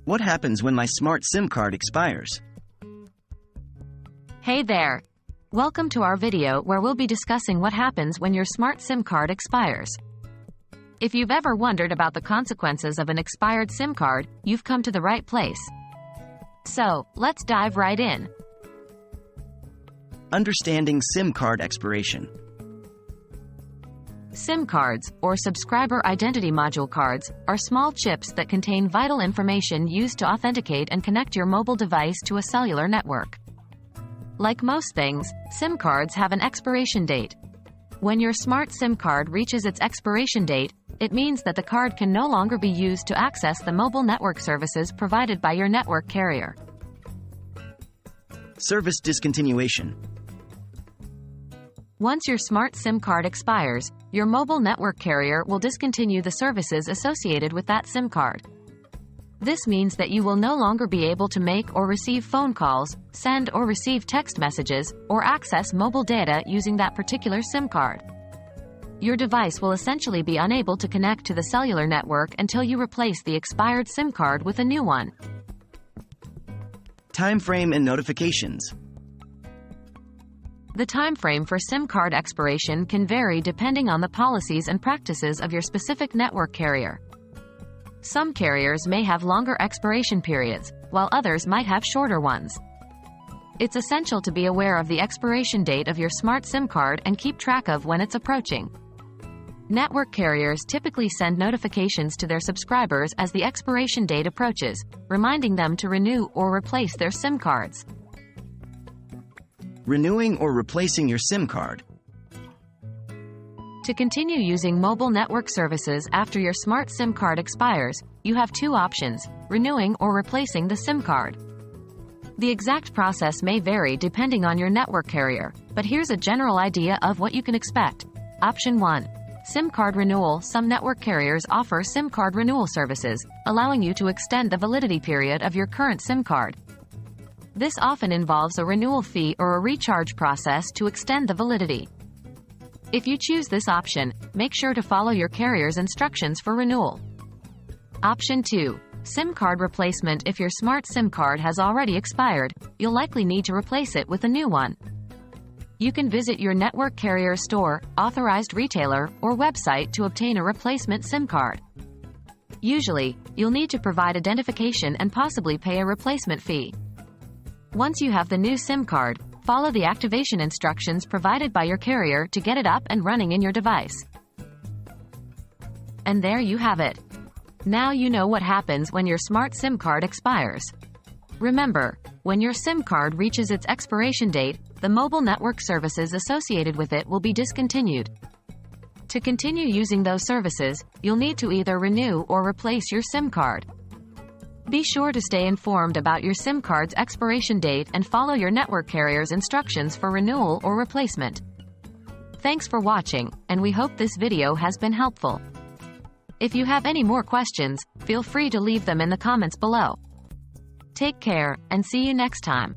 What happens when my smart SIM card expires? Hey there! Welcome to our video where we'll be discussing what happens when your smart SIM card expires. If you've ever wondered about the consequences of an expired SIM card, you've come to the right place. So, let's dive right in. Understanding SIM card expiration. SIM cards, or Subscriber Identity Module cards, are small chips that contain vital information used to authenticate and connect your mobile device to a cellular network. Like most things, SIM cards have an expiration date. When your smart SIM card reaches its expiration date, it means that the card can no longer be used to access the mobile network services provided by your network carrier. Service discontinuation. Once your smart SIM card expires, your mobile network carrier will discontinue the services associated with that SIM card. This means that you will no longer be able to make or receive phone calls, send or receive text messages, or access mobile data using that particular SIM card. Your device will essentially be unable to connect to the cellular network until you replace the expired SIM card with a new one. Timeframe and notifications. The timeframe for SIM card expiration can vary depending on the policies and practices of your specific network carrier. Some carriers may have longer expiration periods, while others might have shorter ones. It's essential to be aware of the expiration date of your smart SIM card and keep track of when it's approaching. Network carriers typically send notifications to their subscribers as the expiration date approaches, reminding them to renew or replace their SIM cards. Renewing or replacing your SIM card. To continue using mobile network services after your smart SIM card expires, you have two options: renewing or replacing the SIM card. The exact process may vary depending on your network carrier, but here's a general idea of what you can expect. Option 1. SIM card renewal. Some network carriers offer SIM card renewal services, allowing you to extend the validity period of your current SIM card. This often involves a renewal fee or a recharge process to extend the validity. If you choose this option, make sure to follow your carrier's instructions for renewal. Option 2. SIM card replacement. If your smart SIM card has already expired, you'll likely need to replace it with a new one. You can visit your network carrier store, authorized retailer, or website to obtain a replacement SIM card. Usually, you'll need to provide identification and possibly pay a replacement fee. Once you have the new SIM card, follow the activation instructions provided by your carrier to get it up and running in your device. And there you have it. Now you know what happens when your smart SIM card expires. Remember, when your SIM card reaches its expiration date, the mobile network services associated with it will be discontinued. To continue using those services, you'll need to either renew or replace your SIM card. Be sure to stay informed about your SIM card's expiration date and follow your network carrier's instructions for renewal or replacement. Thanks for watching, and we hope this video has been helpful. If you have any more questions, feel free to leave them in the comments below. Take care, and see you next time.